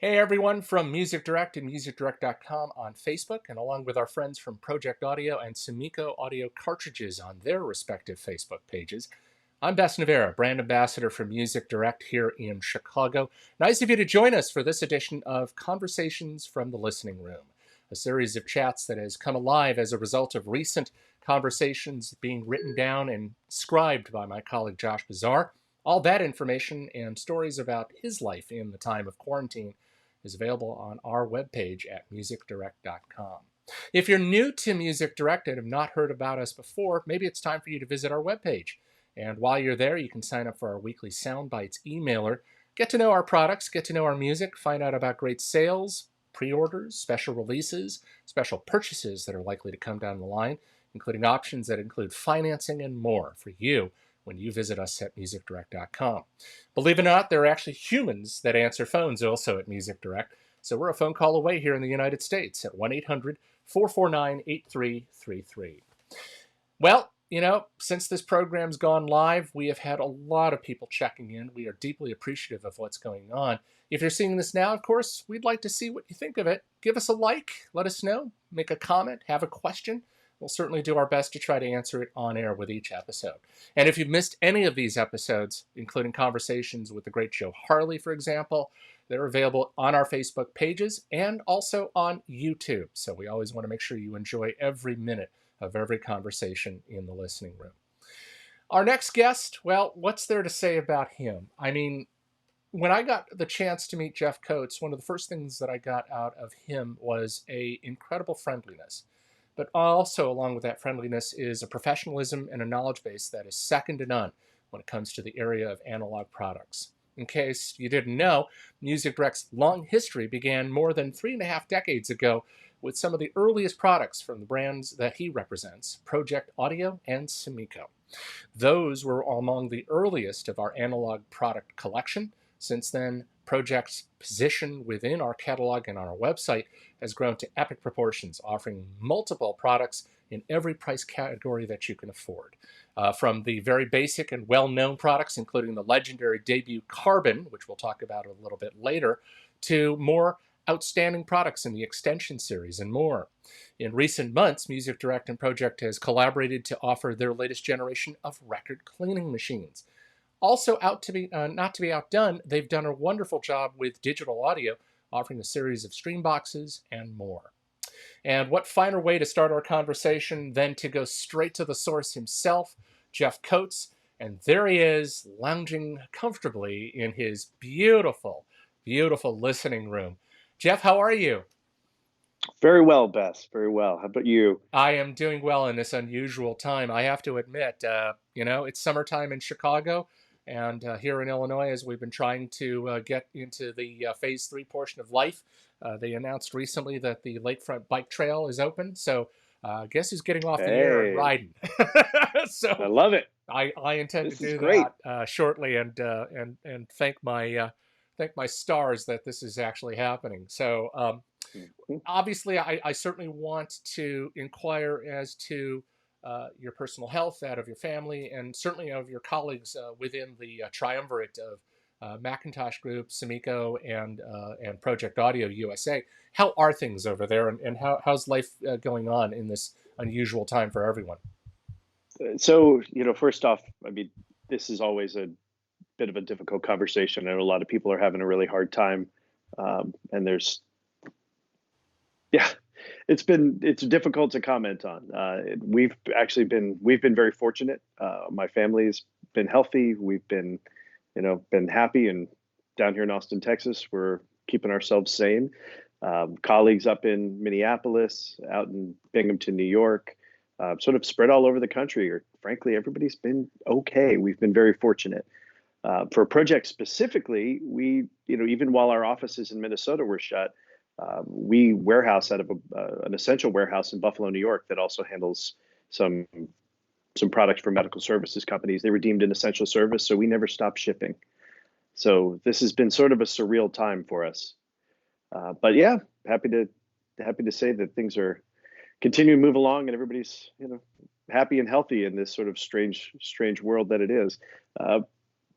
Hey everyone from Music Direct and musicdirect.com on Facebook, and along with our friends from Pro-Ject Audio and Sumiko Audio Cartridges on their respective Facebook pages. I'm Bess Navarra, brand ambassador for Music Direct here in Chicago. Nice of you to join us for this edition of Conversations from the Listening Room, a series of chats that has come alive as a result of recent conversations being written down and scribed by my colleague Josh Bazar. All that information and stories about his life in the time of quarantine is available on our webpage at musicdirect.com. If you're new to Music Direct and have not heard about us before, maybe it's time for you to visit our webpage. And while you're there, you can sign up for our weekly Soundbites emailer, get to know our products, get to know our music, find out about great sales, pre-orders, special releases, special purchases that are likely to come down the line, including options that include financing and more for you when you visit us at musicdirect.com. Believe it or not, there are actually humans that answer phones also at Music Direct. So we're a phone call away here in the United States at 1-800-449-8333. Well, since this program's gone live, we have had a lot of people checking in. We are deeply appreciative of what's going on. If you're seeing this now, of course, we'd like to see what you think of it. Give us a like, let us know, make a comment, have a question. We'll certainly do our best to try to answer it on air with each episode. And if you've missed any of these episodes, including conversations with the great Joe Harley, for example, they're available on our Facebook pages and also on YouTube. So we always want to make sure you enjoy every minute of every conversation in the listening room. Our next guest, well, what's there to say about him? I mean, when I got the chance to meet Jeff Coates, one of the first things that I got out of him was an incredible friendliness. But also, along with that friendliness, is a professionalism and a knowledge base that is second to none when it comes to the area of analog products. In case you didn't know, Music Direct's long history began more than 3.5 decades ago with some of the earliest products from the brands that he represents, Pro-Ject Audio and Sumiko. Those were among the earliest of our analog product collection. Since then, Pro-Ject's position within our catalog and on our website has grown to epic proportions, offering multiple products in every price category that you can afford. From the very basic and well-known products, including the legendary debut Carbon, which we'll talk about a little bit later, to more outstanding products in the Extension series and more. In recent months, Music Direct and Pro-Ject has collaborated to offer their latest generation of record cleaning machines. Also, not to be outdone, they've done a wonderful job with digital audio, offering a series of stream boxes and more. And what finer way to start our conversation than to go straight to the source himself, Jeff Coates. And there he is, lounging comfortably in his beautiful, beautiful listening room. Jeff, how are you? Very well, Bess. Very well. How about you? I am doing well in this unusual time. I have to admit, it's summertime in Chicago, and here in Illinois, as we've been trying to get into the Phase 3 portion of life, they announced recently that the Lakefront Bike Trail is open. So guess who's getting off the air and Hey, riding? I So love it. I intend to This is do great. that shortly, and thank my stars that this is actually happening. So. Mhm. Obviously, I certainly want to inquire as to your personal health, that of your family, and certainly of your colleagues within the triumvirate of McIntosh Group, Sumiko, and Pro-Ject Audio USA. How are things over there, and how's life going on in this unusual time for everyone? So, first off, I mean, this is always a bit of a difficult conversation. I know a lot of people are having a really hard time, and yeah, it's difficult to comment on. We've been very fortunate. My family's been healthy. We've been happy, and down here in Austin, Texas, we're keeping ourselves sane. Colleagues up in Minneapolis, out in Binghamton, New York, sort of spread all over the country. Or frankly, everybody's been okay. We've been very fortunate. For a project specifically, even while our offices in Minnesota were shut, we warehouse out of an essential warehouse in Buffalo, New York, that also handles some some products for medical services companies. They were deemed an essential service, so we never stopped shipping. So this has been sort of a surreal time for us. But yeah, happy to say that things are continuing to move along, and everybody's happy and healthy in this sort of strange world that it is.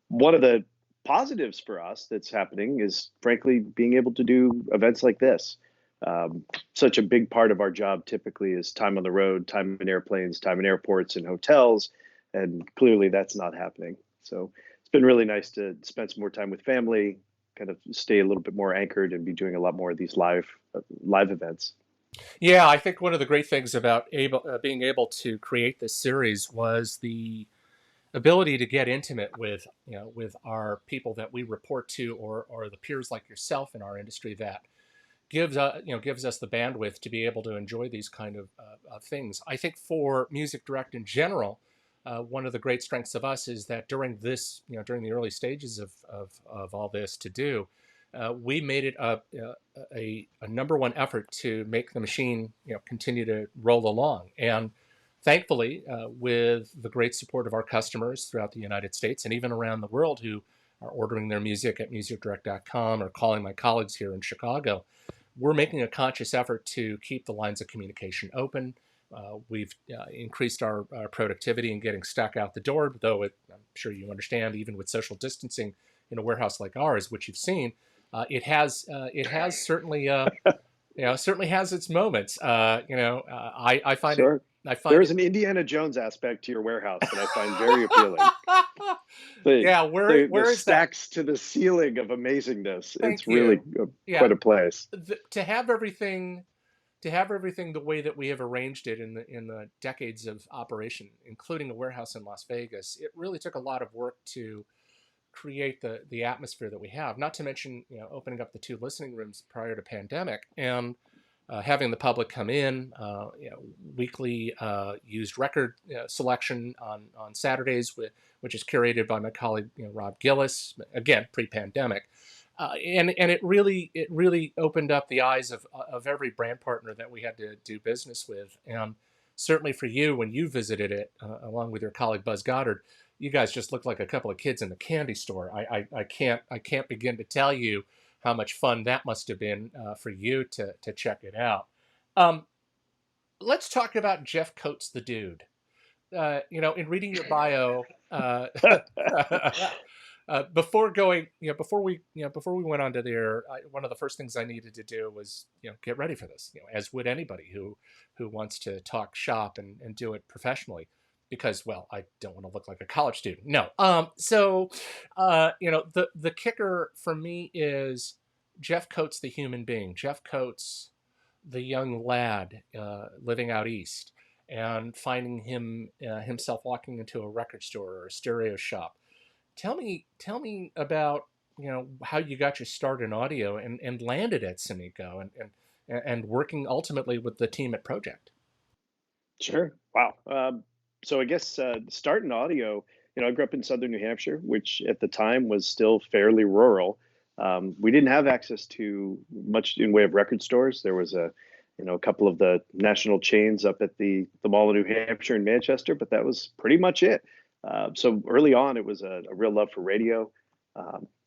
One of the positives for us that's happening is frankly being able to do events like this. Such a big part of our job typically is time on the road, time in airplanes, time in airports and hotels, and clearly that's not happening. So it's been really nice to spend some more time with family, kind of stay a little bit more anchored, and be doing a lot more of these live events. Yeah, I think one of the great things about being able to create this series was the ability to get intimate with with our people that we report to, or the peers like yourself in our industry that gives us the bandwidth to be able to enjoy these kind of things. I think for Music Direct in general, one of the great strengths of us is that during this, during the early stages of all this to do, we made it a number one effort to make the machine continue to roll along. And thankfully, with the great support of our customers throughout the United States and even around the world who are ordering their music at musicdirect.com or calling my colleagues here in Chicago, we're making a conscious effort to keep the lines of communication open. We've increased our productivity in getting stuck out the door, though I'm sure you understand, even with social distancing in a warehouse like ours, which you've seen, it has certainly certainly has its moments. I find it Sure. I There find is it an Indiana Jones aspect to your warehouse that I find very appealing. The yeah, where the is that? stacks to the ceiling of amazingness. It's Thank really you. Yeah, quite a place. to have everything the way that we have arranged it in the decades of operation, including a warehouse in Las Vegas, it really took a lot of work to create the atmosphere that we have. Not to mention, opening up the two listening rooms prior to pandemic and having the public come in, weekly used record selection on Saturdays, which is curated by my colleague Rob Gillis. Again, pre-pandemic. And it really opened up the eyes of every brand partner that we had to do business with, and certainly for you when you visited it along with your colleague Buzz Goddard, you guys just looked like a couple of kids in the candy store. I can't begin to tell you how much fun that must have been for you to check it out. Um, let's talk about Jeff Coates, the dude. In reading your bio, before going, before we went on to there, one of the first things I needed to do was, get ready for this, as would anybody who wants to talk shop and do it professionally, because, well, I don't want to look like a college student. No. The kicker for me is Jeff Coates, the human being. Jeff Coates, the young lad living out east, and finding himself walking into a record store or a stereo shop. Tell me about how you got your start in audio and landed at Sumiko and working ultimately with the team at Pro-Ject. Sure. Wow. So I guess start in audio. I grew up in southern New Hampshire, which at the time was still fairly rural. We didn't have access to much in way of record stores. There was a couple of the national chains up at the Mall of New Hampshire in Manchester, but that was pretty much it. So early on, it was a real love for radio.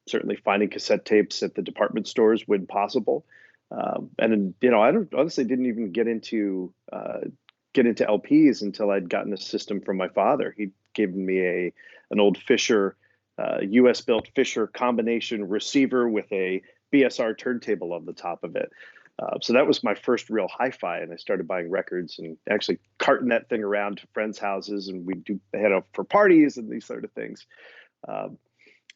Certainly finding cassette tapes at the department stores when possible. And then, I don't, honestly didn't even get into LPs until I'd gotten a system from my father. He'd given me an old Fisher, US built Fisher combination receiver with a BSR turntable on the top of it. So that was my first real hi-fi, and I started buying records and actually carting that thing around to friends' houses, and we'd head out for parties and these sort of things. Um,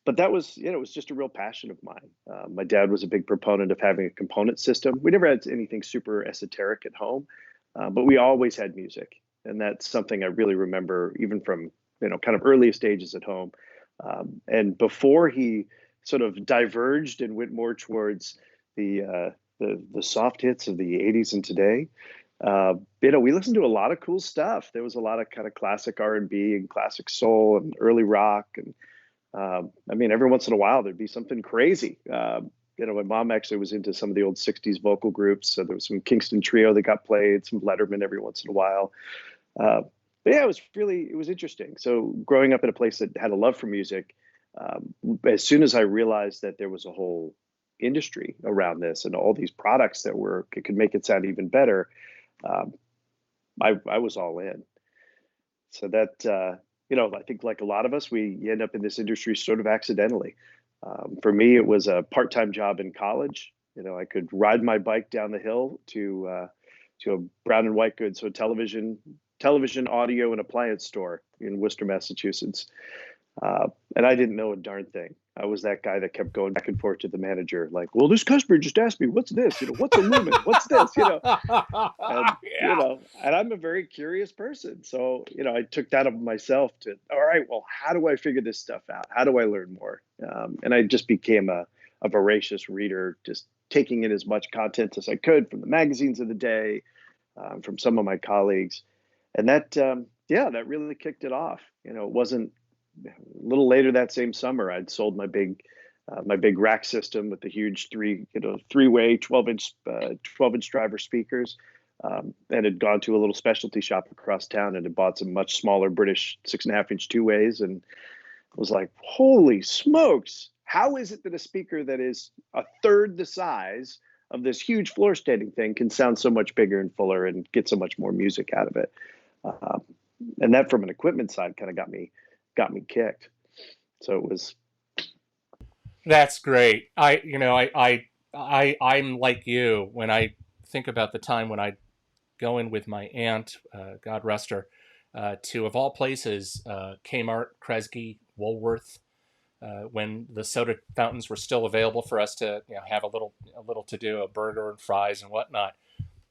but that was, it was just a real passion of mine. My dad was a big proponent of having a component system. We never had anything super esoteric at home, but we always had music, and that's something I really remember even from kind of earliest stages at home. And before he sort of diverged and went more towards the soft hits of the 80s and today, we listened to a lot of cool stuff. There was a lot of kind of classic R&B and classic soul and early rock, and I mean, every once in a while there'd be something crazy. My mom actually was into some of the old 60s vocal groups. So there was some Kingston Trio that got played, some Letterman every once in a while. But yeah, it was interesting. So growing up in a place that had a love for music, as soon as I realized that there was a whole industry around this and all these products that could make it sound even better, um, I was all in. So that, I think like a lot of us, we end up in this industry sort of accidentally. For me, it was a part-time job in college. I could ride my bike down the hill to a Brown and White Goods, so a television, audio, and appliance store in Worcester, Massachusetts. And I didn't know a darn thing. I was that guy that kept going back and forth to the manager, like, "Well, this customer just asked me, what's this? What's a lumen? What's this?" And Yeah. and I'm a very curious person, so I took that upon myself to, all right, well, how do I figure this stuff out? How do I learn more? And I just became a voracious reader, just taking in as much content as I could from the magazines of the day, from some of my colleagues, and that really kicked it off. It wasn't a little later that same summer, I'd sold my big rack system with the huge three-way 12-inch driver speakers, and had gone to a little specialty shop across town and had bought some much smaller British 6.5-inch two-ways, and was like, holy smokes, how is it that a speaker that is a third the size of this huge floor standing thing can sound so much bigger and fuller and get so much more music out of it? And that, from an equipment side, kind of got me kicked. So it was. That's great. I'm like you when I think about the time when I go in with my aunt, God rest her, to, of all places, Kmart, Kresge, Woolworth, when the soda fountains were still available for us to have a little to do, a burger and fries and whatnot.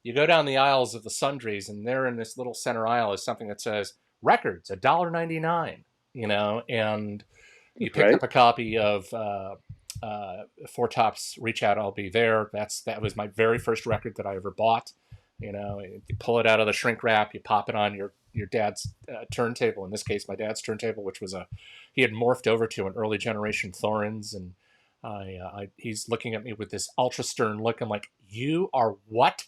You go down the aisles of the sundries, and there in this little center aisle is something that says records $1.99. And you pick Right. up a copy of Four Tops Reach Out, I'll Be There. That was my very first record that I ever bought. You pull it out of the shrink wrap, you pop it on your dad's turntable. In this case, my dad's turntable, which was he had morphed over to an early generation Thorins, and he's looking at me with this ultra stern look. I'm like, "You are what?"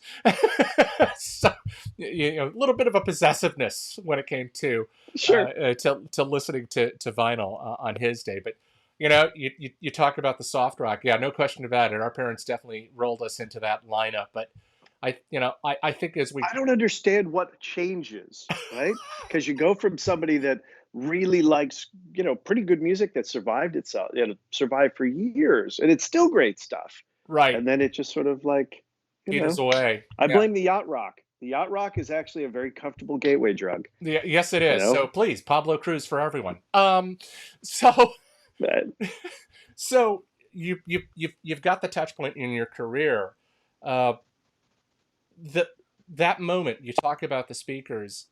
So, a little bit of a possessiveness when it came to Sure. listening to vinyl on his day. But you talk about the soft rock. Yeah, no question about it. Our parents definitely rolled us into that lineup. But I think as we I don't understand what changes, right? Because you go from somebody that really likes, pretty good music that survived itself, survived for years, and it's still great stuff. right And then it just sort of like, you peters know, away. I Yeah. blame the yacht rock. The yacht rock is actually a very comfortable gateway drug, Yeah, yes, it you is. know? So please, Pablo Cruz for everyone. So But so you've got the touch point in your career. Uh, the that moment you talk about the speakers.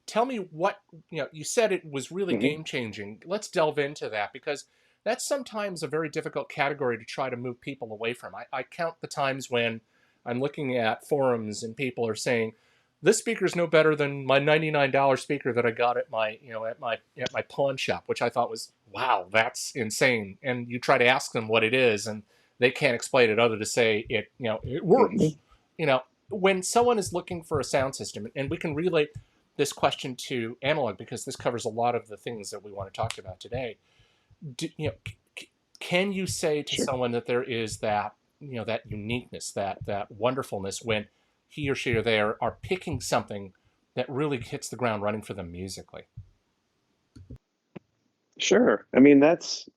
Tell me what you said it was really mhm, game changing. Let's delve into that, because that's sometimes a very difficult category to try to move people away from. I count the times when I'm looking at forums and people are saying this speaker is no better than my $99 speaker that I got at my at my pawn shop, which I thought was, wow, that's insane. And you try to ask them what it is, and they can't explain it other to say it mhm. works. You know when someone is looking for a sound system, and we can relate this question to analog because this covers a lot of the things that we want to talk about today. Can you say to Sure. someone that there is that uniqueness, that wonderfulness when he or she or they are picking something that really hits the ground running for them musically? Sure. I mean, that's,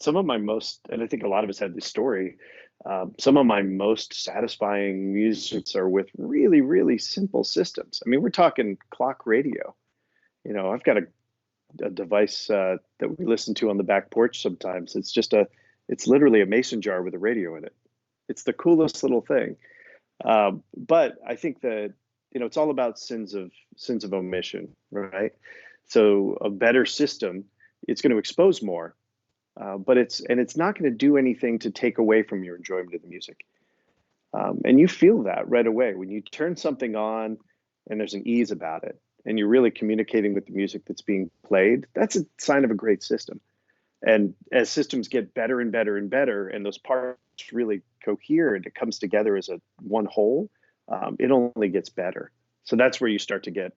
some of my most, and I think a lot of us had this story. Some of my most satisfying musics are with really, really simple systems. I mean, we're talking clock radio. I've got a device that we listen to on the back porch sometimes. It's literally a mason jar with a radio in it. It's the coolest little thing. But I think that, it's all about sins of omission, right? So a better system, it's going to expose more, but it's not going to do anything to take away from your enjoyment of the music. And you feel that right away when you turn something on, and there's an ease about it, and you're really communicating with the music that's being played. That's a sign of a great system. And as systems get better and better and better, and those parts really cohere and it comes together as a one whole, it only gets better. So that's where you start to get,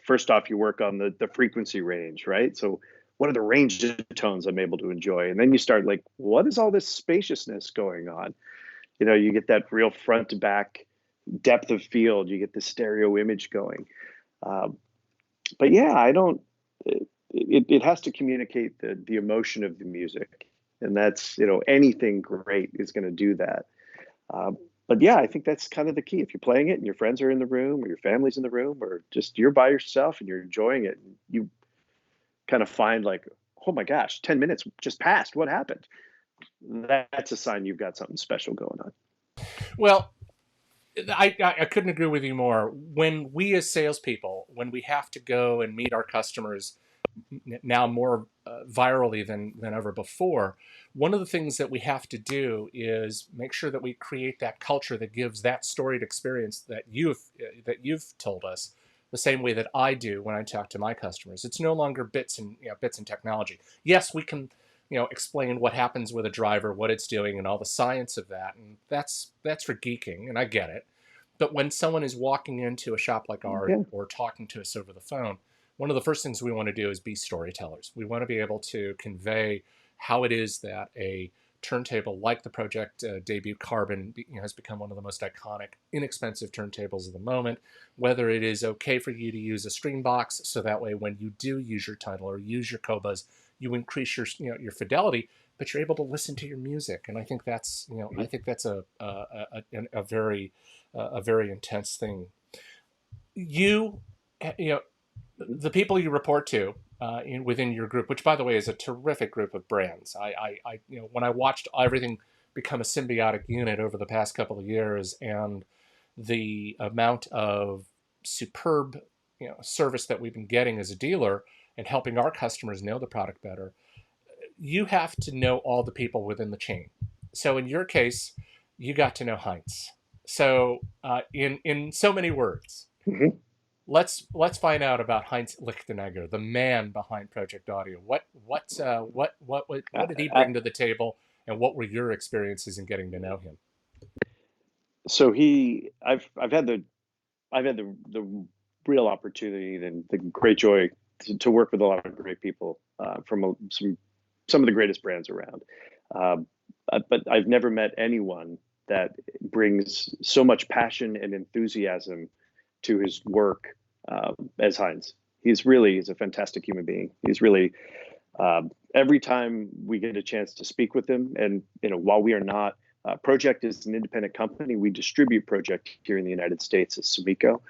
first off, you work on the frequency range, right? So what are the range of tones I'm able to enjoy? And then you start like, what is all this spaciousness going on? You get that real front to back depth of field. You get the stereo image going. Um, but yeah, I don't. It has to communicate the emotion of the music, And that's, anything great is going to do that. But yeah, I think that's kind of the key. If you're playing it and your friends are in the room or your family's in the room or just you're by yourself and you're enjoying it, you kind of find like, oh my gosh, 10 minutes just passed. What happened? That's a sign you've got something special going on. Well, I couldn't agree with you more. When we as salespeople, when we have to go and meet our customers now more virally than ever before, one of the things that we have to do is make sure that we create that culture that gives that storied experience that you've told us the same way that I do when I talk to my customers. It's no longer bits and technology. Yes, we can explain what happens with a driver, what it's doing, and all the science of that, and that's for geeking, and I get it. But when someone is walking into a shop like ours Yeah. or talking to us over the phone, one of the first things we want to do is be storytellers. We want to be able to convey how it is that a turntable like the Pro-Ject debut Carbon has become one of the most iconic, inexpensive turntables of the moment. Whether it is okay for you to use a stream box, so that way when you do use your Title or use your Cobas, you increase your fidelity, but you're able to listen to your music. And I think that's I think that's a very intense thing. You you know the people you report to within your group, which by the way is a terrific group of brands. When I watched everything become a symbiotic unit over the past couple of years, and the amount of superb service that we've been getting as a dealer and helping our customers know the product better, you have to know all the people within the chain. So in your case, you got to know Heinz. So in so many words, Hmm. let's find out about Heinz Lichtenegger, the man behind Pro-Ject Audio. What did he bring to the table, and what were your experiences in getting to know him? So I've had the real opportunity and the great joy to work with a lot of great people from some of the greatest brands around. Uh, but I've never met anyone that brings so much passion and enthusiasm to his work as Heinz. He's a fantastic human being. He's really every time we get a chance to speak with him, and while we are not Pro-Ject is an independent company. We distribute Pro-Ject here in the United States as Sumiko,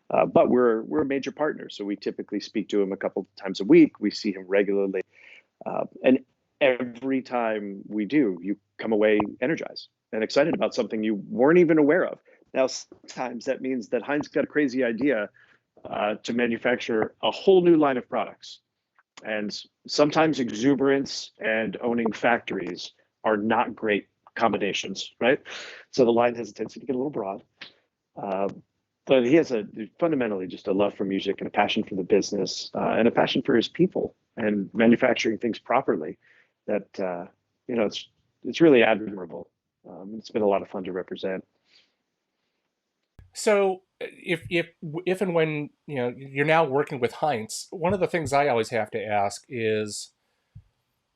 but we're a major partner, so we typically speak to him a couple times a week. We see him regularly, and every time we do, you come away energized and excited about something you weren't even aware of. Now, sometimes that means that Heinz got a crazy idea to manufacture a whole new line of products, and sometimes exuberance and owning factories are not great combinations, right? So the line has a tendency to get a little broad. Uh, but he has fundamentally just a love for music and a passion for the business and a passion for his people and manufacturing things properly. That it's really admirable. It's been a lot of fun to represent. So if and when you're now working with Heinz, one of the things I always have to ask is,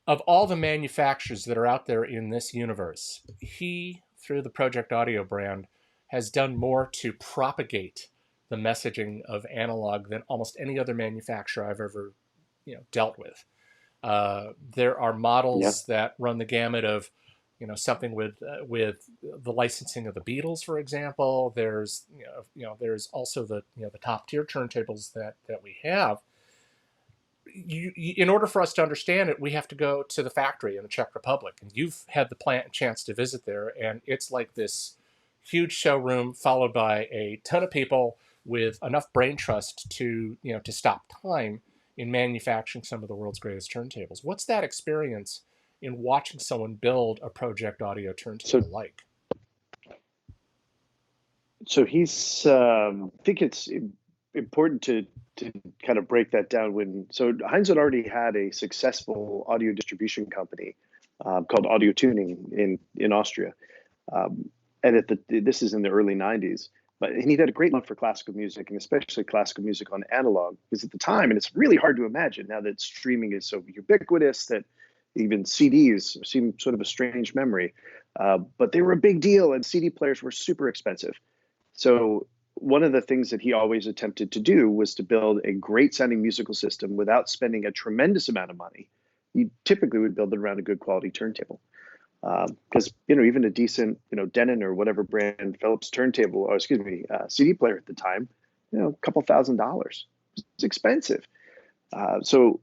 of all the manufacturers that are out there in this universe, he, through the Pro-Ject Audio brand, has done more to propagate the messaging of analog than almost any other manufacturer I've ever dealt with. There are Yeah. models that run the gamut of something with the licensing of the Beatles, for example. There's also the top tier turntables that we have. In order for us to understand it, we have to go to the factory in the Czech Republic, and you've had the chance to visit there, and it's like this huge showroom followed by a ton of people with enough brain trust to stop time in manufacturing some of the world's greatest turntables. What's that experience in watching someone build a Pro-Ject Audio So turntable like? so he's I think it's important to kind of break that down. Heinz had already had a successful audio distribution company called Audio Tuning in Austria, and this is in the early '90s. And he had a great love for classical music, and especially classical music on analog, because at the time, and it's really hard to imagine now that streaming is so ubiquitous that even CDs seem sort of a strange memory, but they were a big deal, and CD players were super expensive. So one of the things that he always attempted to do was to build a great sounding musical system without spending a tremendous amount of money, you typically would build it around a good quality turntable. Because even a decent Denon or whatever brand Philips turntable, or excuse me, CD player at the time, a couple $1,000s. It's expensive. So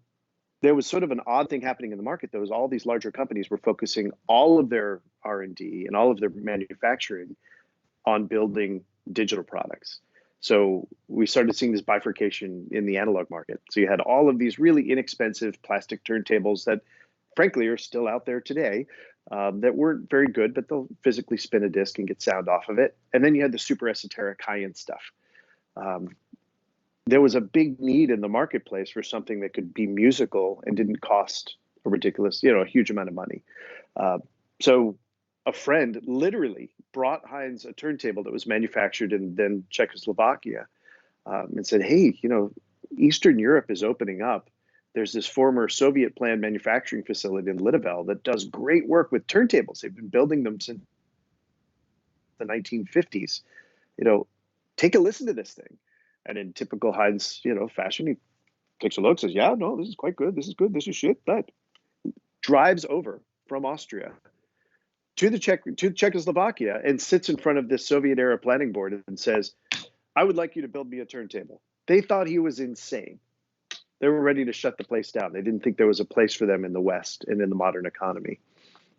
there was sort of an odd thing happening in the market. There was all these larger companies were focusing all of their R&D and all of their manufacturing on building digital products. So we started seeing this bifurcation in the analog market. So you had all of these really inexpensive plastic turntables that, frankly, are still out there today, that weren't very good, but they'll physically spin a disc and get sound off of it. And then you had the super esoteric high-end stuff. There was a big need in the marketplace for something that could be musical and didn't cost a ridiculous, a huge amount of money. So a friend literally brought Heinz a turntable that was manufactured in then Czechoslovakia, and said, hey, Eastern Europe is opening up. There's this former Soviet planned manufacturing facility in Litavel that does great work with turntables. They've been building them since the 1950s. Take a listen to this thing. And in typical Heinz, fashion, he takes a look, says, yeah, no, this is quite good. This is good. This is shit. But drives over from Austria to Czechoslovakia and sits in front of this Soviet era planning board and says, I would like you to build me a turntable. They thought he was insane. They were ready to shut the place down. They didn't think there was a place for them in the West and in the modern economy.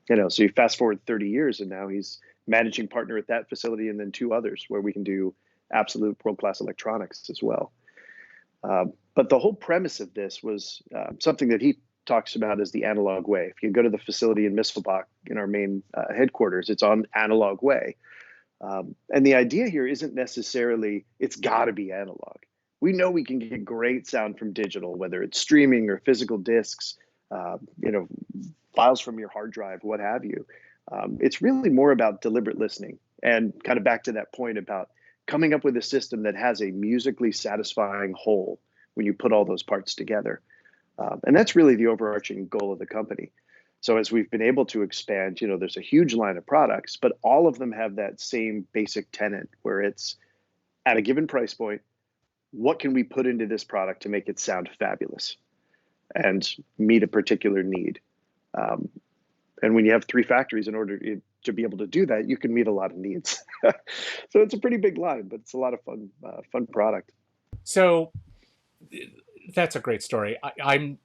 So you fast forward 30 years and now he's managing partner at that facility and then 2 others where we can do absolute world-class electronics as well. But the whole premise of this was something that he talks about as the analog way. If you go to the facility in Misselbach in our main headquarters, it's on analog way. And the idea here isn't necessarily it's got to be analog. We know we can get great sound from digital, whether it's streaming or physical discs, files from your hard drive, what have you. It's really more about deliberate listening and kind of back to that point about coming up with a system that has a musically satisfying whole when you put all those parts together. And that's really the overarching goal of the company. So as we've been able to expand, there's a huge line of products, but all of them have that same basic tenet where it's at a given price point, what can we put into this product to make it sound fabulous and meet a particular need? And when you have 3 factories, in order to be able to do that, you can meet a lot of needs. So it's a pretty big line, but it's a lot of fun product. So that's a great story. I'm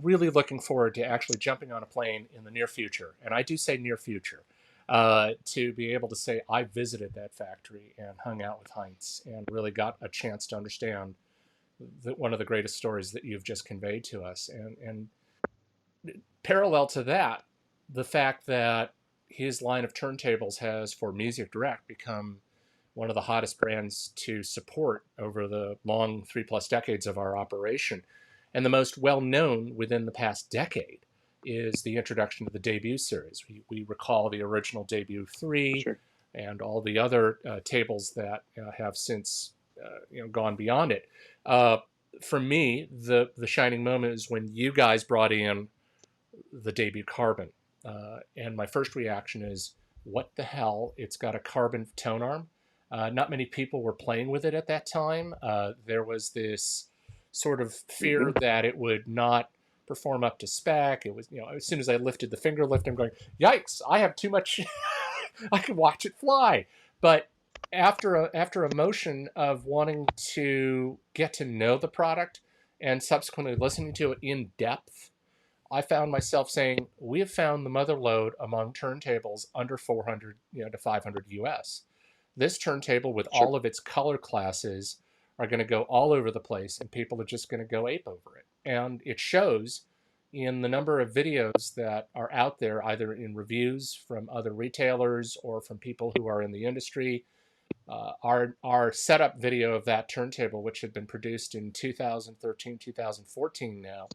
really looking forward to actually jumping on a plane in the near future, and I do say near future, to be able to say I visited that factory and hung out with Heinz and really got a chance to understand one of the greatest stories that you've just conveyed to us. And parallel to that, the fact that his line of turntables has, for Music Direct, become one of the hottest brands to support over the long 3+ decades of our operation. And the most well-known within the past decade is the introduction of the Debut series. We recall the original Debut 3, Sure. and all the other tables that have since gone beyond it. For me, the shining moment is when you guys brought in the Debut Carbon. And my first reaction is, what the hell? It's got a carbon tone arm. Not many people were playing with it at that time. There was this sort of fear that it would not perform up to spec. It was, as soon as I lifted the finger lift, I'm going, yikes, I have too much. I could watch it fly. But after a motion of wanting to get to know the product and subsequently listening to it in depth, I found myself saying, we have found the mother lode among turntables under 400 to 500 US. This turntable with Sure. all of its color classes are going to go all over the place, and people are just going to go ape over it. And it shows in the number of videos that are out there, either in reviews from other retailers or from people who are in the industry. Our setup video of that turntable, which had been produced in 2013, 2014 now,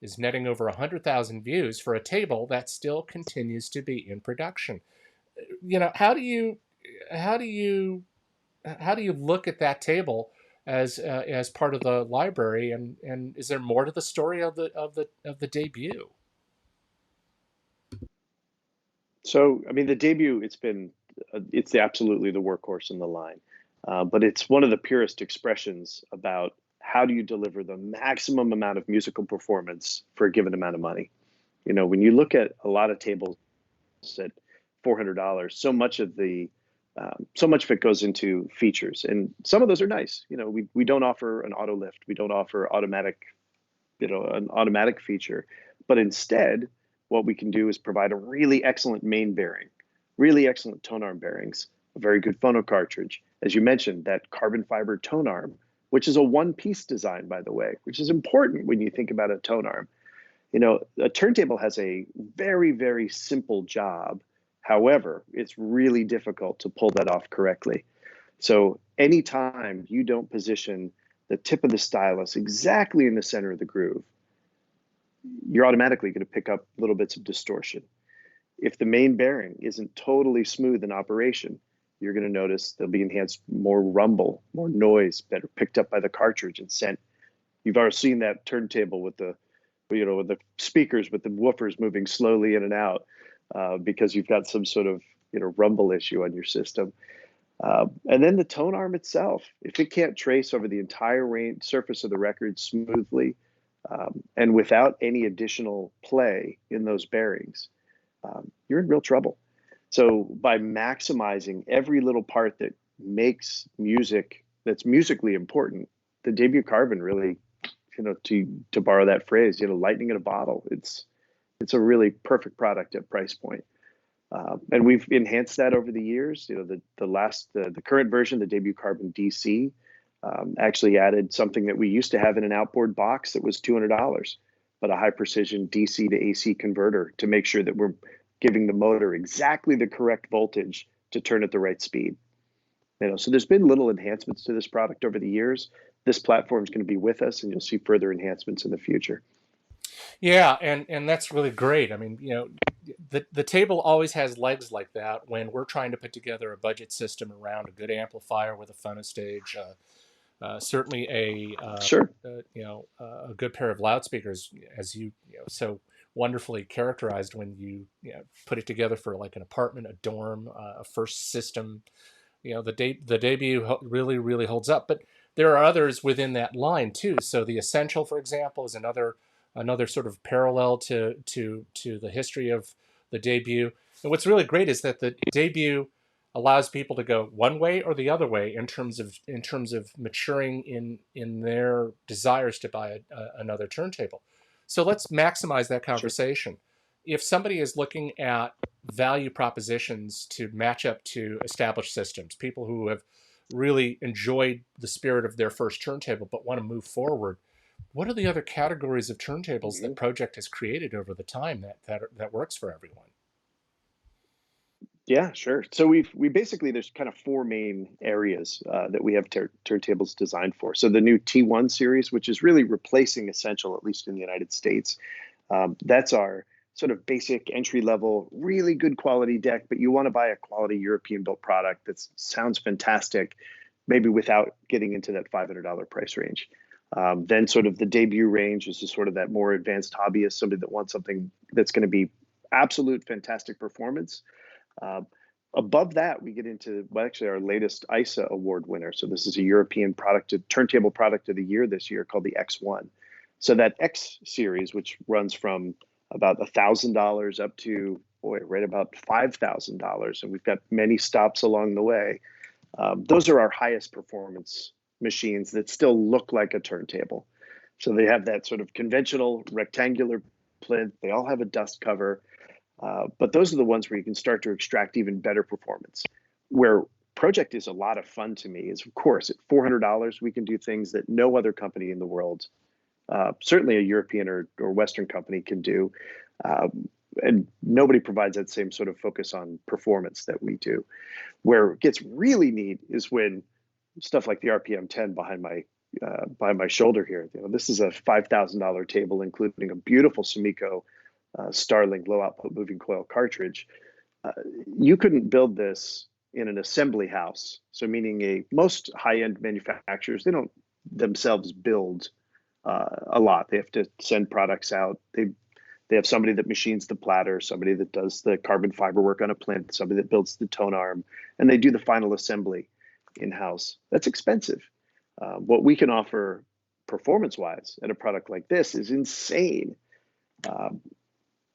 is netting over 100,000 views for a table that still continues to be in production. How do you look at that table as part of the library, and is there more to the story of the Debut? So, I mean, the Debut, it's absolutely the workhorse in the line, but it's one of the purest expressions about how do you deliver the maximum amount of musical performance for a given amount of money? You know, when you look at a lot of tables at $400, so much of it goes into features, and some of those are nice. You know, we don't offer an auto lift, we don't offer an automatic feature, but instead, what we can do is provide a really excellent main bearing, really excellent tone arm bearings, a very good phono cartridge. As you mentioned, that carbon fiber tone arm, which is a one-piece design, by the way, which is important when you think about a tone arm. You know, a turntable has a very, very simple job. However, it's really difficult to pull that off correctly. So anytime you don't position the tip of the stylus exactly in the center of the groove, you're automatically going to pick up little bits of distortion. If the main bearing isn't totally smooth in operation, you're going to notice there'll be enhanced more rumble, more noise that are picked up by the cartridge and sent. You've already seen that turntable with the speakers with the woofers moving slowly in and out because you've got some sort of rumble issue on your system. And then the tone arm itself, if it can't trace over the entire surface of the record smoothly and without any additional play in those bearings, you're in real trouble. So by maximizing every little part that makes music that's musically important, the debut carbon really, to borrow that phrase, lightning in a bottle. It's a really perfect product at price point. And we've enhanced that over the years. The current version, the debut carbon DC, actually added something that we used to have in an outboard box that was $200, but a high precision DC to AC converter to make sure that we're giving the motor exactly the correct voltage to turn at the right speed. So there's been little enhancements to this product over the years. This platform is going to be with us, and you'll see further enhancements in the future. Yeah, and that's really great. I mean, the table always has legs like that when we're trying to put together a budget system around a good amplifier with a phonostage, certainly Sure. a good pair of loudspeakers, as so wonderfully characterized when you put it together for like an apartment, a dorm, a first system. The debut really holds up, but there are others within that line too. So the Essential, for example, is another sort of parallel to the history of the debut. And what's really great is that the debut allows people to go one way or the other way in terms of maturing in their desires to buy another turntable. So let's maximize that Sure. conversation. If somebody is looking at value propositions to match up to established systems, people who have really enjoyed the spirit of their first turntable but want to move forward, what are the other categories of turntables that Pro-Ject has created over the time that works for everyone? Yeah, sure. So we basically, there's kind of four main areas that we have turntables designed for. So the new T1 series, which is really replacing Essential, at least in the United States. That's our sort of basic entry level, really good quality deck, but you want to buy a quality European built product that sounds fantastic, maybe without getting into that $500 price range. Then sort of the debut range is sort of that more advanced hobbyist, somebody that wants something that's going to be absolute fantastic performance. Above that, we get into actually our latest ISA award winner. So this is a European turntable product of the year this year called the X1. So that X series, which runs from about $1,000 up to right about $5,000, and we've got many stops along the way. Those are our highest performance machines that still look like a turntable. So they have that sort of conventional rectangular plinth. They all have a dust cover. But those are the ones where you can start to extract even better performance. Where Pro-Ject is a lot of fun to me is, of course, at $400, we can do things that no other company in the world, certainly a European or Western company, can do. And nobody provides that same sort of focus on performance that we do. Where it gets really neat is when stuff like the RPM 10 behind my shoulder here. This is a $5,000 table, including a beautiful Sumiko Starling low output moving coil cartridge. You couldn't build this in an assembly house. So meaning most high-end manufacturers, they don't themselves build a lot. They have to send products out. They have somebody that machines the platter, somebody that does the carbon fiber work on a plinth, somebody that builds the tone arm, and they do the final assembly in-house. That's expensive. What we can offer performance-wise at a product like this is insane. Um,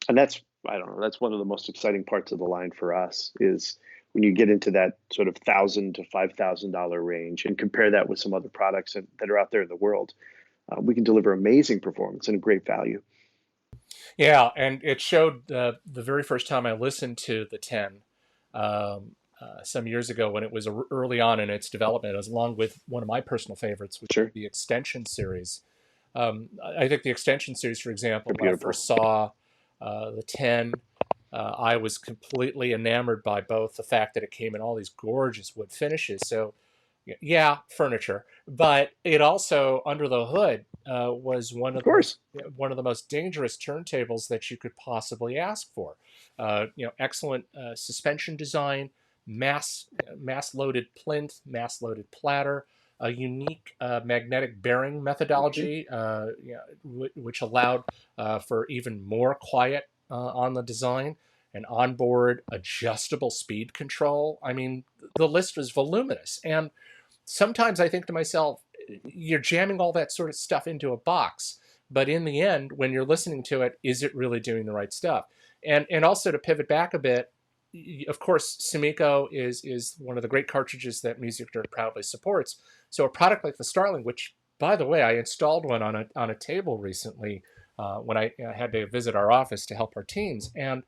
and that's, I don't know, that's one of the most exciting parts of the line for us is when you get into that sort of $1,000 to $5,000 range and compare that with some other products that are out there in the world, we can deliver amazing performance and a great value. Yeah, and it showed the very first time I listened to the 10 some years ago when it was early on in its development, as along with one of my personal favorites, which is Sure. the Extension series. I think the Extension series, for example, They're when I beautiful. first saw the 10, I was completely enamored by both the fact that it came in all these gorgeous wood finishes. So, yeah, furniture, but it also under the hood was Of course. one of the most dangerous turntables that you could possibly ask for. Excellent suspension design, mass loaded plinth, mass loaded platter, a unique magnetic bearing Mhm. methodology, which allowed for even more quiet on the design, and onboard adjustable speed control. I mean, the list was voluminous. And sometimes I think to myself, you're jamming all that sort of stuff into a box, but in the end, when you're listening to it, is it really doing the right stuff? And also to pivot back a bit, of course, Sumiko is one of the great cartridges that Music Direct proudly supports. So a product like the Starling, which by the way, I installed one on a table recently when I had to visit our office to help our teams, and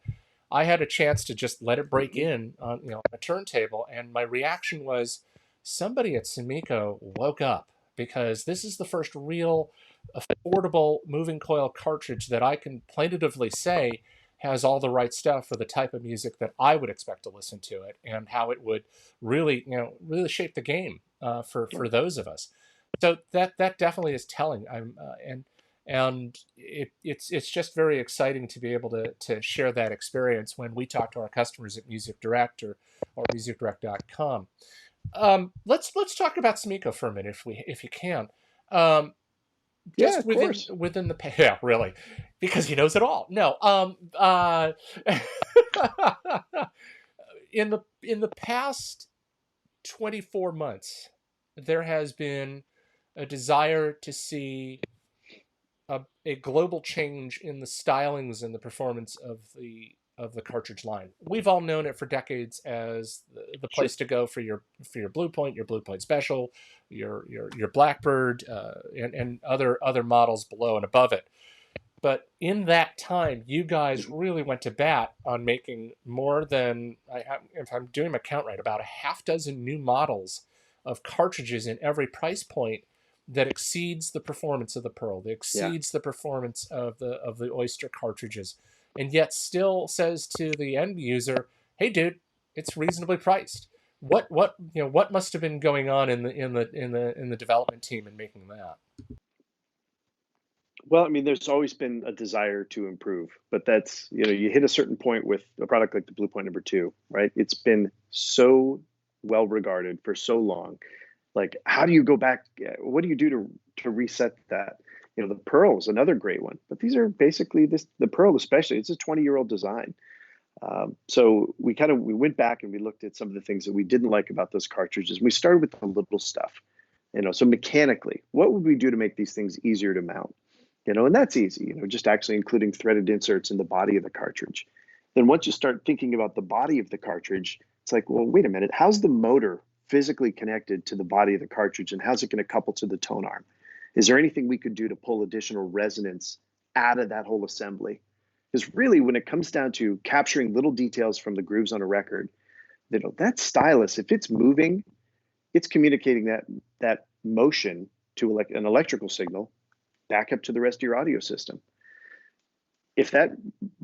I had a chance to just let it break Mhm. in on a turntable, and my reaction was, somebody at Sumiko woke up, because this is the first real affordable moving coil cartridge that I can plaintively say has all the right stuff for the type of music that I would expect to listen to it, and how it would really shape the game Yeah. for those of us. So that definitely is telling. And it's just very exciting to be able to share that experience when we talk to our customers at Music Direct or musicdirect.com. Let's talk about Sumiko for a minute, if you can. Um, Yeah, just of course. within the yeah, really, because he knows it all. No, in the past 24 months, there has been a desire to see a global change in the stylings and the performance of the cartridge line. We've all known it for decades as the Sure. place to go for your Blue Point, your Blue Point Special, your Blackbird, and other models below and above it. But in that time, you guys Mhm. really went to bat on making more than, if I'm doing my count right, about a half dozen new models of cartridges in every price point that exceeds the performance of the Pearl, that Yeah. exceeds the performance of the Oyster cartridges, and yet still says to the end user, "Hey, dude, it's reasonably priced." What must have been going on in the development team in making that? Well, I mean, there's always been a desire to improve, but that's, you hit a certain point with a product like the Blue Point number two, right? It's been so well regarded for so long. Like, how do you go back? What do you do to reset that? The Pearl is another great one, but these are basically the Pearl, especially, it's a 20-year-old design. So we went back and we looked at some of the things that we didn't like about those cartridges. We started with the little stuff, so mechanically, what would we do to make these things easier to mount? And that's easy, just actually including threaded inserts in the body of the cartridge. Then once you start thinking about the body of the cartridge, it's like, well, wait a minute, how's the motor physically connected to the body of the cartridge, and how's it going to couple to the tone arm? Is there anything we could do to pull additional resonance out of that whole assembly? Because really, when it comes down to capturing little details from the grooves on a record, that stylus, if it's moving, it's communicating that motion to an electrical signal back up to the rest of your audio system. If that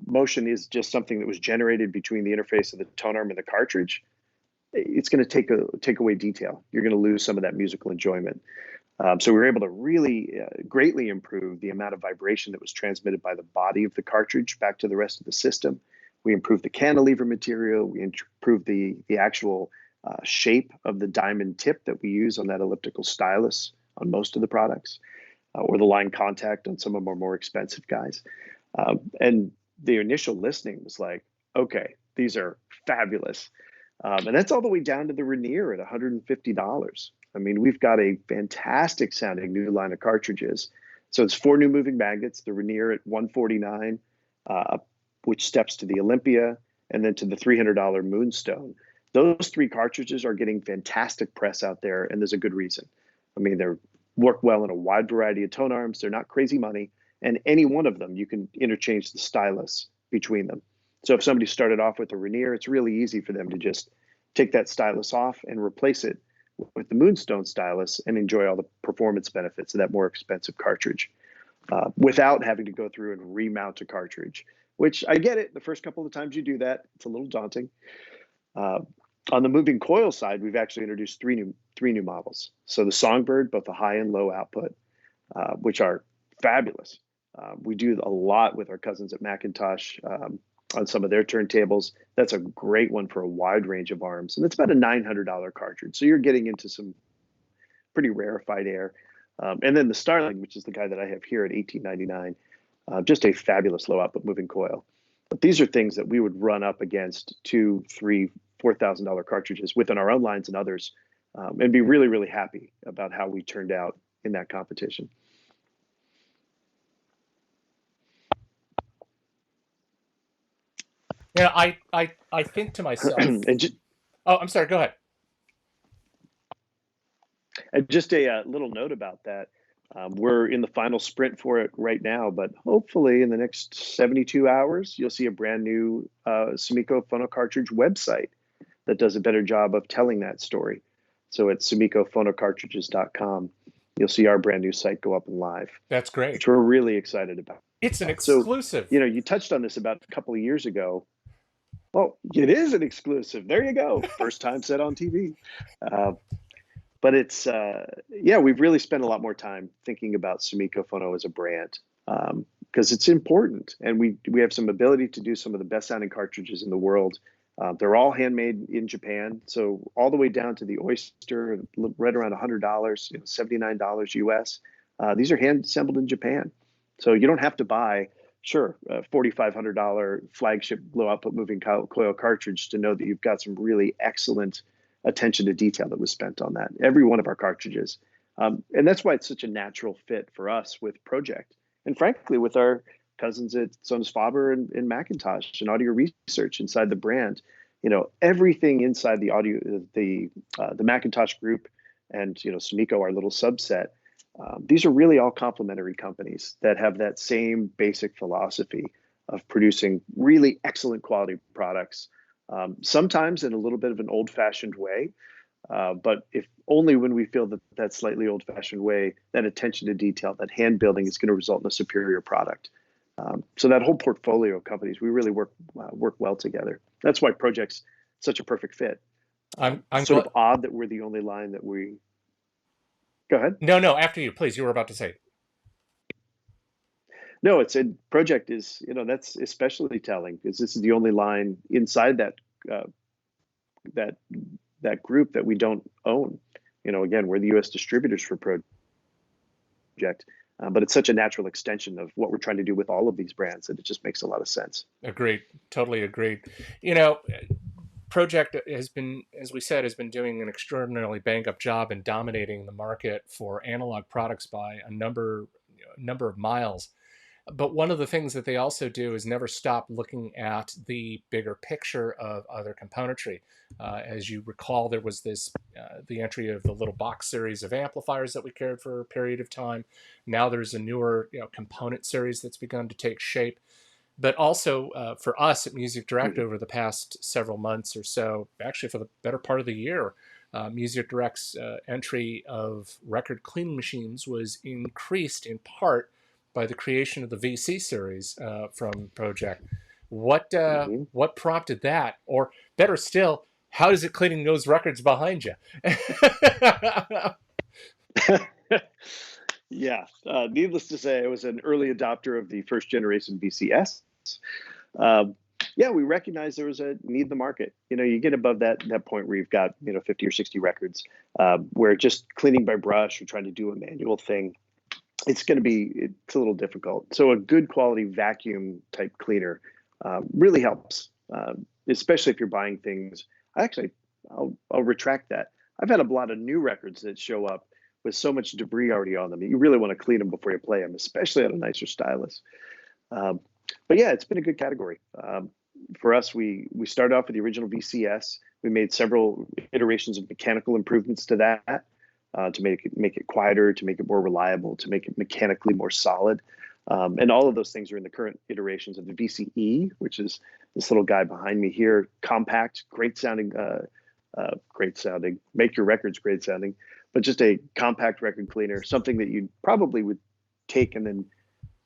motion is just something that was generated between the interface of the tone arm and the cartridge, it's going to take away detail. You're going to lose some of that musical enjoyment. So we were able to really greatly improve the amount of vibration that was transmitted by the body of the cartridge back to the rest of the system. We improved the cantilever material. We improved the actual shape of the diamond tip that we use on that elliptical stylus on most of the products, or the line contact on some of our more expensive guys. And the initial listening was like, okay, these are fabulous. And that's all the way down to the Rainier at $150. I mean, we've got a fantastic sounding new line of cartridges. So it's 4 new moving magnets, the Rainier at 149, uh, which steps to the Olympia, and then to the $300 Moonstone. Those 3 cartridges are getting fantastic press out there, and there's a good reason. I mean, they work well in a wide variety of tone arms. They're not crazy money, and any one of them, you can interchange the stylus between them. So if somebody started off with a Rainier, it's really easy for them to just take that stylus off and replace it with the Moonstone stylus and enjoy all the performance benefits of that more expensive cartridge without having to go through and remount a cartridge, which I get it. The first couple of times you do that, it's a little daunting. On the moving coil side, we've actually introduced three new models. So the Songbird, both the high and low output, which are fabulous. We do a lot with our cousins at McIntosh on some of their turntables. That's a great one for a wide range of arms, and it's about a $900 cartridge. So you're getting into some pretty rarefied air. And then the Starling, which is the guy that I have here at $1899, just a fabulous low output moving coil. But these are things that we would run up against $2,000, $3,000, $4,000 cartridges within our own lines and others, and be really, really happy about how we turned out in that competition. Yeah, I think to myself. Oh, I'm sorry. Go ahead. And just a little note about that. We're in the final sprint for it right now, but hopefully in the next 72 hours, you'll see a brand new Sumiko phono cartridge website that does a better job of telling that story. So at SumikoPhonoCartridges.com, you'll see our brand new site go up and live. That's great. Which we're really excited about. It's an exclusive. So, you touched on this about a couple of years ago. Well, it is an exclusive. There you go. First time said on TV. But it's, we've really spent a lot more time thinking about Sumiko Phono as a brand because it's important. And we have some ability to do some of the best sounding cartridges in the world. They're all handmade in Japan. So all the way down to the Oyster, right around $100, $79 US. These are hand assembled in Japan. So you don't have to buy, a $4,500 flagship low output moving coil cartridge to know that you've got some really excellent attention to detail that was spent on that. Every one of our cartridges. And that's why it's such a natural fit for us with Pro-Ject. And frankly, with our cousins at Sonus Faber and McIntosh and audio research inside the brand, everything inside the audio, the McIntosh Group and, Sumiko, our little subset, these are really all complementary companies that have that same basic philosophy of producing really excellent quality products, sometimes in a little bit of an old-fashioned way, but if only when we feel that slightly old-fashioned way, that attention to detail, that hand building is going to result in a superior product. So that whole portfolio of companies, we really work well together. That's why Pro-Ject's such a perfect fit. I'm sort of odd that we're the only line that we. Go ahead. No, after you, please. You were about to say. No, it's a Pro-Ject is, that's especially telling because this is the only line inside that that group that we don't own. Again, we're the U.S. distributors for Pro-Ject, but it's such a natural extension of what we're trying to do with all of these brands that it just makes a lot of sense. Agreed. Totally agreed. Pro-Ject has been, as we said, has been doing an extraordinarily bang-up job in dominating the market for analog products by a number of miles. But one of the things that they also do is never stop looking at the bigger picture of other componentry. As you recall, there was the entry of the little box series of amplifiers that we carried for a period of time. Now there's a newer component series that's begun to take shape. But also for us at Music Direct over the past several months or so, actually for the better part of the year, Music Direct's entry of record cleaning machines was increased in part by the creation of the VC series from Pro-Ject. What prompted that? Or better still, how is it cleaning those records behind you? Yeah, needless to say, I was an early adopter of the first generation VCS. We recognized there was a need in the market. You get above that point where you've got 50 or 60 records, where just cleaning by brush or trying to do a manual thing, it's a little difficult. So a good quality vacuum type cleaner really helps, especially if you're buying things. I'll retract that. I've had a lot of new records that show up with so much debris already on them. You really want to clean them before you play them, especially on a nicer stylus. Um, but yeah, it's been a good category. For us, we started off with the original VCS. We made several iterations of mechanical improvements to that to make it quieter, to make it more reliable, to make it mechanically more solid. And all of those things are in the current iterations of the VCE, which is this little guy behind me here. Compact, great sounding, make your records great sounding, but just a compact record cleaner, something that you probably would take and then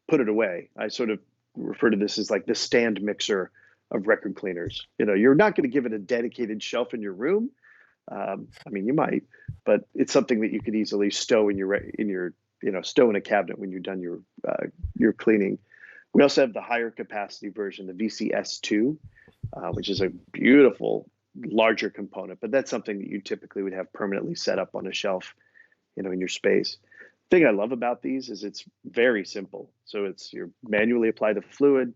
put it away. I sort of refer to this as like the stand mixer of record cleaners. You know, you're not going to give it a dedicated shelf in your room. I mean, you might, but it's something that you could easily stow in your stow in a cabinet when you're done your cleaning. We also have the higher capacity version, the VCS2, which is a beautiful, larger component, but that's something that you typically would have permanently set up on a shelf, in your space. The thing I love about these is it's very simple. So it's you manually apply the fluid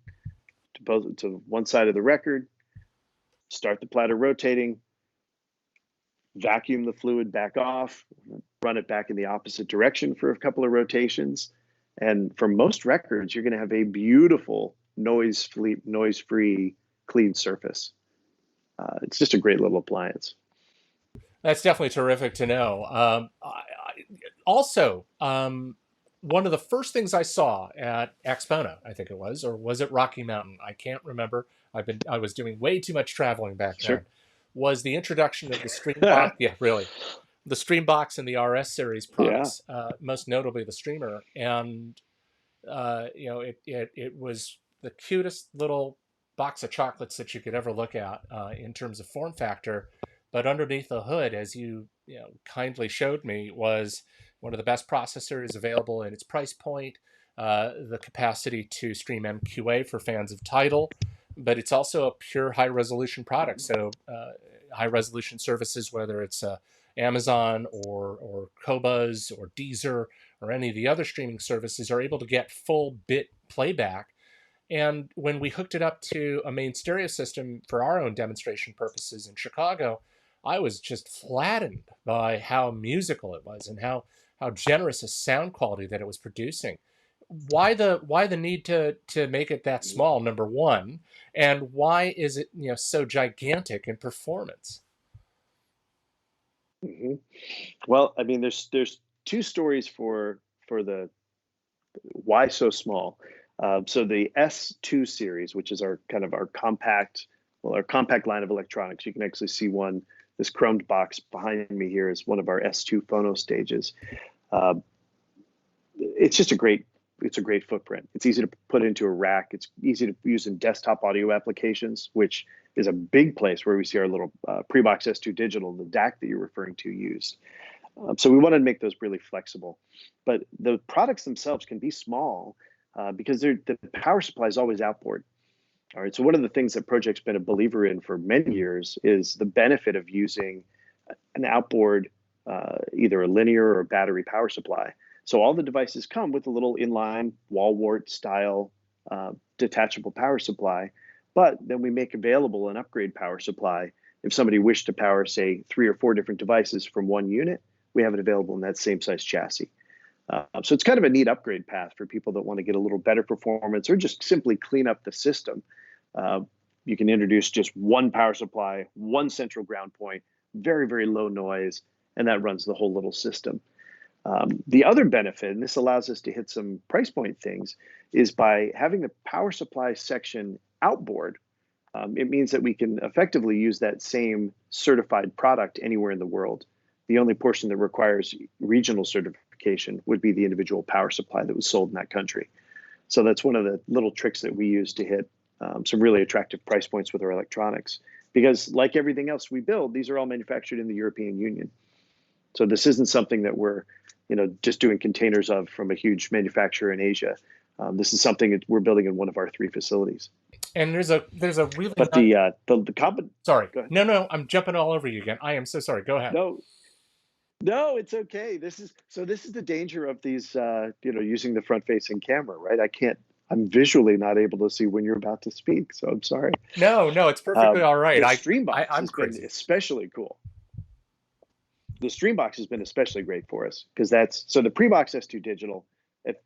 to one side of the record, start the platter rotating, vacuum the fluid back off, run it back in the opposite direction for a couple of rotations. And for most records, you're going to have a beautiful noise-free, clean surface. It's just a great little appliance. That's definitely terrific to know. Also, one of the first things I saw at Expono, I think it was, or was it Rocky Mountain? I can't remember. I was doing way too much traveling back then. Was the introduction of the Streambox? Yeah, really, the Streambox and the RS series products, most notably the Streamer, and it was the cutest little box of chocolates that you could ever look at in terms of form factor. But underneath the hood, as you kindly showed me, was one of the best processors available in its price point, the capacity to stream MQA for fans of Tidal, but it's also a pure high-resolution product. So high-resolution services, whether it's Amazon or Qobuz or Deezer or any of the other streaming services, are able to get full bit playback. And when we hooked it up to a main stereo system for our own demonstration purposes in Chicago, I was just flattened by how musical it was and how generous a sound quality that it was producing. Why the need to make it that small, number one, and why is it so gigantic in performance? Mm-hmm. Well, I mean, there's two stories for the why so small. So the S2 series, which is our compact line of electronics, you can actually see one. This chromed box behind me here is one of our S2 phono stages. It's just a great footprint. It's easy to put into a rack. It's easy to use in desktop audio applications, which is a big place where we see our little Prebox S2 digital, the DAC that you're referring to, used. So we wanted to make those really flexible. But the products themselves can be small because the power supply is always outboard. All right. So one of the things that Pro-Ject's been a believer in for many years is the benefit of using an outboard, either a linear or battery power supply. So all the devices come with a little inline wall wart style detachable power supply, but then we make available an upgrade power supply. If somebody wished to power, say, 3 or 4 different devices from one unit, we have it available in that same size chassis. So it's kind of a neat upgrade path for people that want to get a little better performance or just simply clean up the system. You can introduce just one power supply, one central ground point, very, very low noise, and that runs the whole little system. The other benefit, and this allows us to hit some price point things, is by having the power supply section outboard, it means that we can effectively use that same certified product anywhere in the world. The only portion that requires regional certification would be the individual power supply that was sold in that country. So that's one of the little tricks that we use to hit some really attractive price points with our electronics. Because like everything else we build, these are all manufactured in the European Union. So this isn't something that we're just doing containers of from a huge manufacturer in Asia. This is something that we're building in one of our 3 facilities. And there's a really sorry. No, I'm jumping all over you again. I am so sorry. Go ahead. No, it's okay. This is the danger of these using the front facing camera, right? I'm visually not able to see when you're about to speak, so I'm sorry. No, it's perfectly all right. The Streambox I'm has crazy. been especially cool. The Streambox has been especially great for us because that's so the Prebox S2 digital at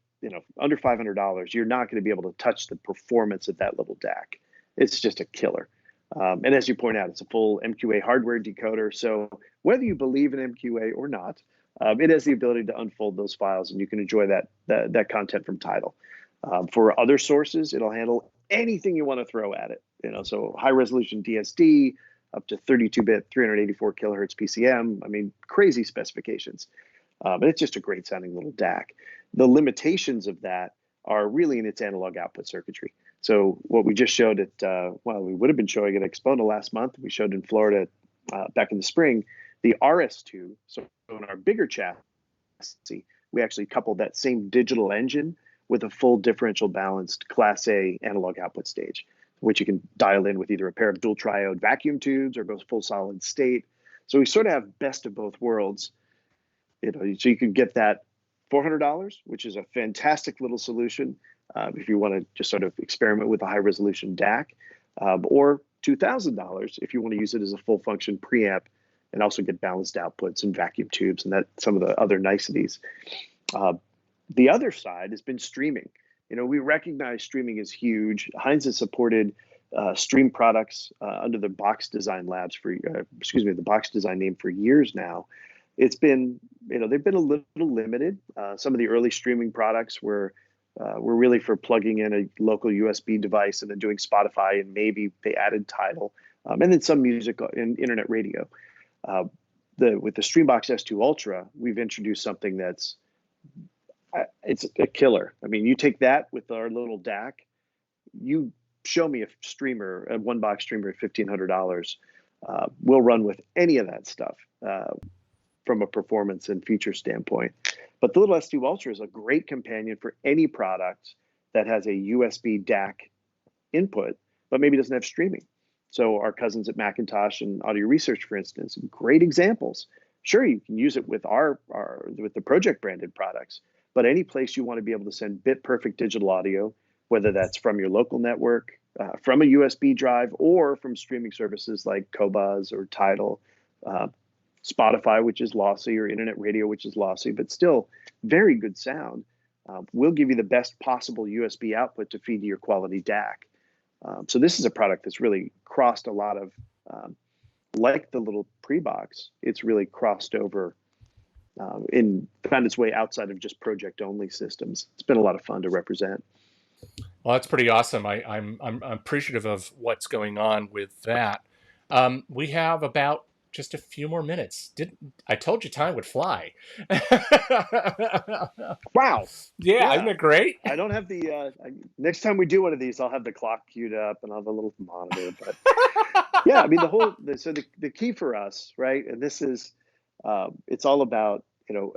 under $500, you're not going to be able to touch the performance of that little DAC. It's just a killer. And as you point out, it's a full MQA hardware decoder. So whether you believe in MQA or not, it has the ability to unfold those files, and you can enjoy that content from Tidal. For other sources, it'll handle anything you want to throw at it. So high resolution DSD, up to 32-bit, 384 kilohertz PCM. I mean, crazy specifications. But it's just a great sounding little DAC. The limitations of that are really in its analog output circuitry. So what we just showed at, we would have been showing at Expona last month. We showed in Florida back in the spring, the RS2. So in our bigger chassis, we actually coupled that same digital engine with a full differential balanced Class A analog output stage, which you can dial in with either a pair of dual triode vacuum tubes or goes full solid state. So we sort of have best of both worlds. So you can get that $400, which is a fantastic little solution if you want to just sort of experiment with a high resolution DAC, or $2,000 if you want to use it as a full function preamp and also get balanced outputs and vacuum tubes and that some of the other niceties. The other side has been streaming. We recognize streaming is huge. Heinz has supported stream products under the Box Design Labs the Box Design name for years now. It's been, they've been a little limited. Some of the early streaming products were really for plugging in a local USB device and then doing Spotify, and maybe they added Tidal, and then some music and internet radio. With the Streambox S2 Ultra, we've introduced something that's it's a killer. I mean, you take that with our little DAC, you show me a one-box streamer at $1,500. We'll run with any of that stuff from a performance and feature standpoint. But the little S2 Ultra is a great companion for any product that has a USB DAC input, but maybe doesn't have streaming. So our cousins at McIntosh and Audio Research, for instance, great examples. Sure, you can use it with with the Pro-Ject branded products, but any place you want to be able to send bit perfect digital audio, whether that's from your local network, from a USB drive, or from streaming services like Qobuz or Tidal, Spotify, which is lossy, or internet radio, which is lossy, but still very good sound, we'll give you the best possible USB output to feed to your quality DAC. So this is a product that's really crossed a lot of, like the little Prebox, it's really crossed over found its way outside of just Pro-Ject only systems. It's been a lot of fun to represent. Well, that's pretty awesome. I'm appreciative of what's going on with that. We have about just a few more minutes. I told you time would fly. Wow. Yeah, isn't it great? I don't have the next time we do one of these, I'll have the clock queued up and I'll have a little monitor. But yeah, I mean the key for us, right? And this is it's all about,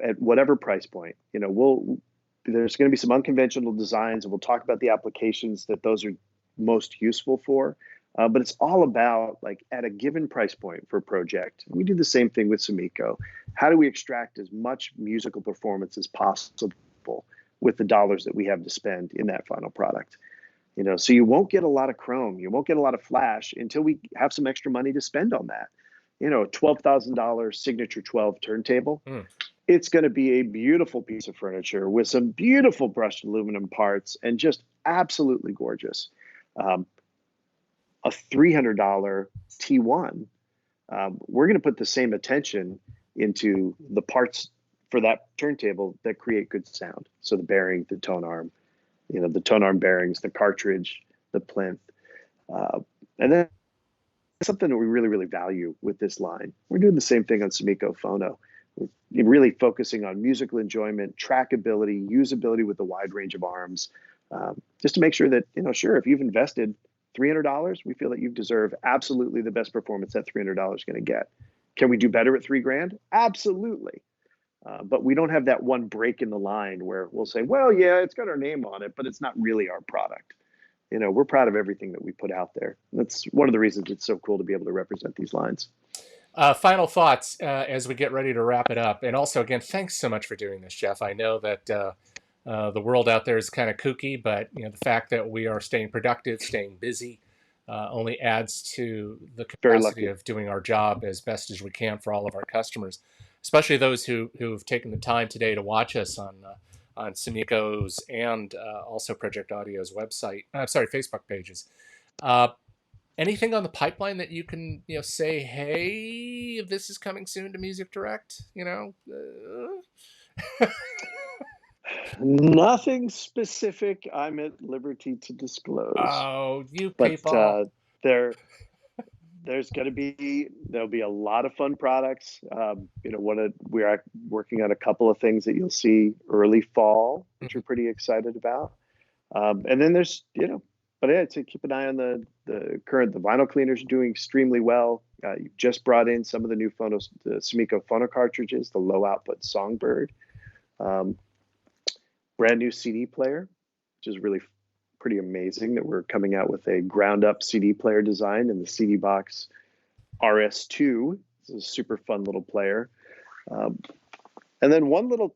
at whatever price point, there's going to be some unconventional designs, and we'll talk about the applications that those are most useful for. But it's all about, like, at a given price point for Pro-Ject. We do the same thing with Sumiko. How do we extract as much musical performance as possible with the dollars that we have to spend in that final product? So you won't get a lot of Chrome, you won't get a lot of Flash until we have some extra money to spend on that. A $12,000 Signature 12 turntable. It's going to be a beautiful piece of furniture with some beautiful brushed aluminum parts and just absolutely gorgeous. A $300 T1, we're going to put the same attention into the parts for that turntable that create good sound. So the bearing, the tone arm, the tone arm bearings, the cartridge, the plinth. And then something that we really, really value with this line. We're doing the same thing on Sumiko Phono. We're really focusing on musical enjoyment, trackability, usability with a wide range of arms, just to make sure that, sure, if you've invested $300, we feel that you deserve absolutely the best performance that $300 is going to get. Can we do better at $3,000? Absolutely. But we don't have that one break in the line where we'll say, well, yeah, it's got our name on it, but it's not really our product. We're proud of everything that we put out there. That's one of the reasons it's so cool to be able to represent these lines. Final thoughts as we get ready to wrap it up. And also, again, thanks so much for doing this, Jeff. I know that the world out there is kind of kooky, but the fact that we are staying productive, staying busy, only adds to the capacity of doing our job as best as we can for all of our customers. especially those who've taken the time today to watch us on Sumiko's and also Pro-Ject Audio's website. Facebook pages. Uh, Anything on the pipeline that you can say, hey, this is coming soon to Music Direct? Nothing specific I'm at liberty to disclose, Oh, you but people. there there'll be a lot of fun products. We're working on a couple of things that you'll see early fall, which we're pretty excited about. And then there's, but yeah, to keep an eye on the vinyl cleaners are doing extremely well. You just brought in some of the new the Sumiko phono cartridges, the low output Songbird, brand new CD player, which is really pretty amazing that we're coming out with a ground up CD player design in the CD Box RS2. This is a super fun little player. And then one little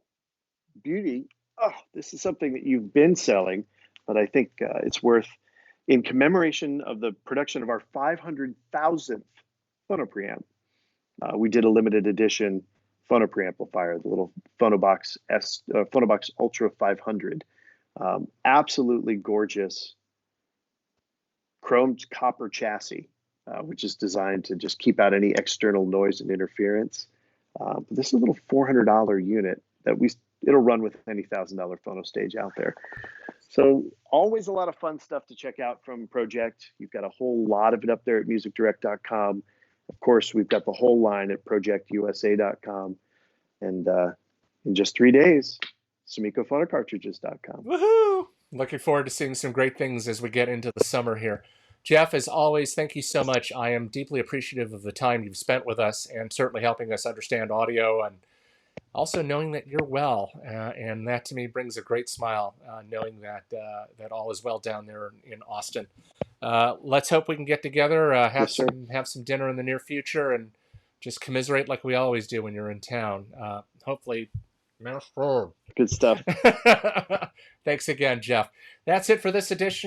beauty. Oh, this is something that you've been selling, but I think it's worth, in commemoration of the production of our 500,000th phono preamp. We did a limited edition phono preamplifier, the little Phonobox Phonobox Ultra 500. Absolutely gorgeous chromed copper chassis, which is designed to just keep out any external noise and interference. But this is a little $400 unit that it'll run with any $1,000 phono stage out there. So always a lot of fun stuff to check out from Pro-Ject. You've got a whole lot of it up there at musicdirect.com. Of course, we've got the whole line at projectusa.com. And in just 3 days, SumikoPhonoCartridges.com. Woohoo! Looking forward to seeing some great things as we get into the summer here. Jeff, as always, thank you so much. I am deeply appreciative of the time you've spent with us and certainly helping us understand audio and also knowing that you're well. And that to me brings a great smile, knowing that all is well down there in Austin. Let's hope we can get together, have some dinner in the near future, and just commiserate like we always do when you're in town. Hopefully. Good stuff. Thanks again, Jeff. That's it for this edition